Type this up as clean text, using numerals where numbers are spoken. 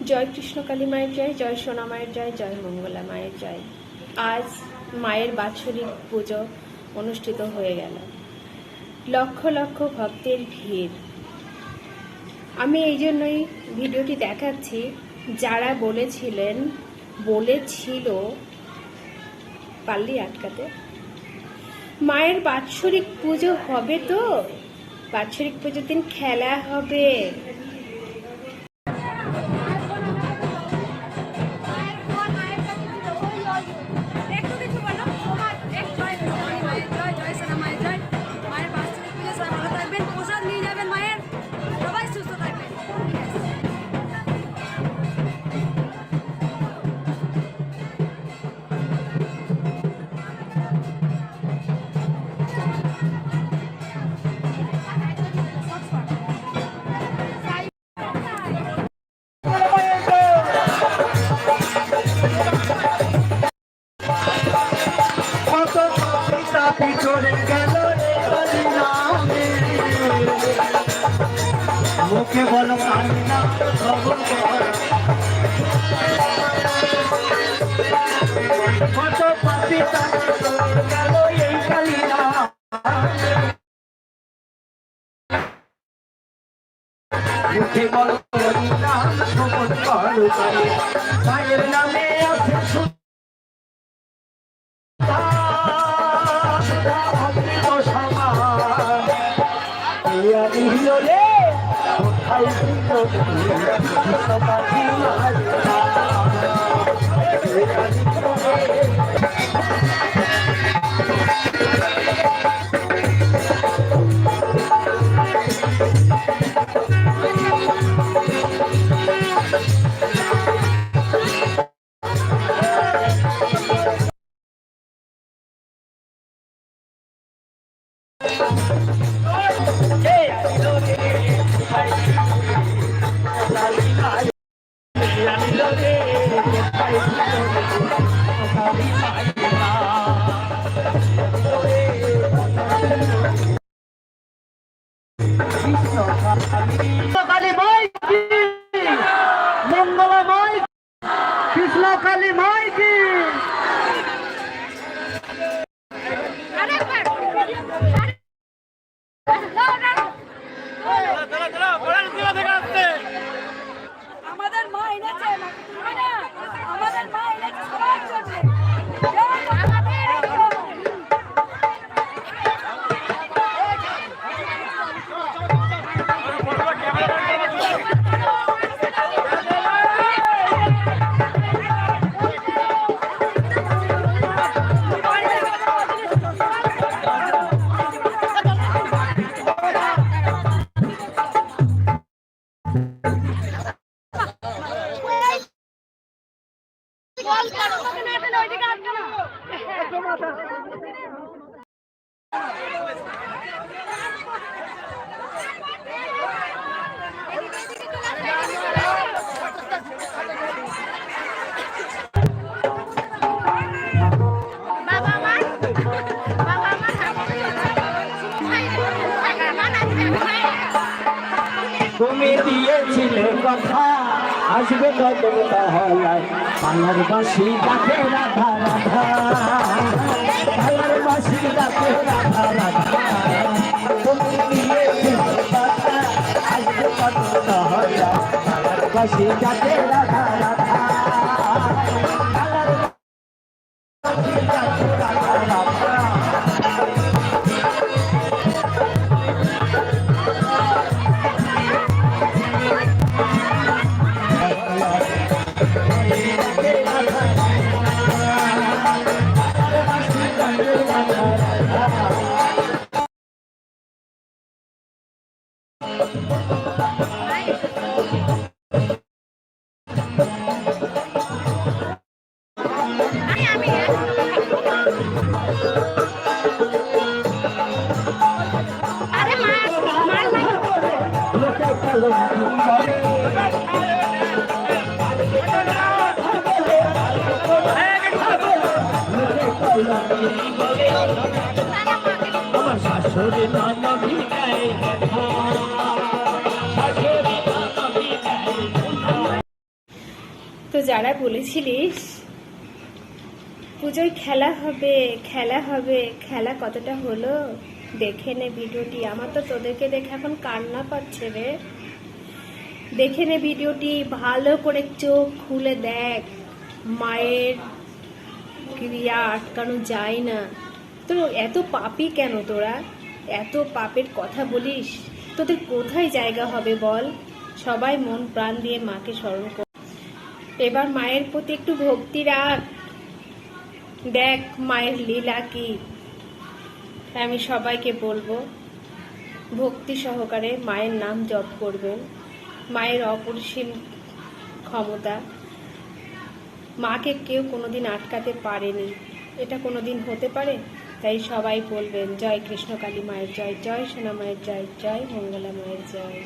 জয় কৃষ্ণকালী মায়ের জয়, জয় সোনা মায়ের জয়, জয় মঙ্গলা মায়ের জয়। আজ মায়ের বাৎসরিক পুজো অনুষ্ঠিত হয়ে গেল। লক্ষ লক্ষ ভক্তের ভিড়। আমি এই জন্যই ভিডিওটি দেখাচ্ছি, যারা বলেছিল পাল্লি আটকাতে। মায়ের বাৎসরিক পুজো হবে তো, বাৎসরিক পুজোর দিন খেলা হবে। মুখে বলো কান্না খবর কত পাপি গেল এই কালিনা, মুখে বলো খবর করো মায়ের নামে আছে মঙ্গলা মাই, কৃষ্ণ কালী মাই কি আমাদের মা এনেছে, আমাদের মা এনেছে সবার জন্য। তুমি দিয়েছিলে কথা আসবে কদম তাহলায়, পালার বাসি ডাকে রাধা রাধা, পালার বাসি ডাকে রাধা রাধা। তুমি দিয়েছিলে কথা আসবে কদম তাহলায়, পালার বাসি ডাকে রাধা রাধা, পালার বাসি ডাকে রাধা রাধা। আমার শাশুড়ি নানা ভিড়ায় দেখা, শাশুড়ি নানা ভিড়ায়। তো যারা বলেছিলিস পুজোয় খেলা হবে খেলা হবে, খেলা কতটা হলো দেখে নে ভিডিওটি। আমার তো তোদেরকে দেখে এখন কান্না পাচ্ছে রে। দেখে নে ভিডিওটি, ভালো করে চোখ খুলে দেখ। মায়ের ক্রিয়া আটকানো যায় না। তো এত পাপী কেন তোরা? এত পাপের কথা বলিস? তোদের কোথায় জায়গা হবে বল? সবাই মন প্রাণ দিয়ে মাকে স্মরণ কর। এবার মায়ের প্রতি একটু ভক্তি রাখ। দেখ মায়ের লীলা কি। আমি সবাইকে বলবো ভক্তি সহকারে মায়ের নাম জপ করবেন। মায়ের অপরিসীম ক্ষমতা, মাকে কেউ কোনোদিন আটকাতে পারেনি, এটা কোনোদিন হতে পারে? তাই সবাই বলবেন জয় কৃষ্ণকালী মায়ের জয়, জয় সোনা মায়ের জয়, জয় মঙ্গলা মায়ের জয়।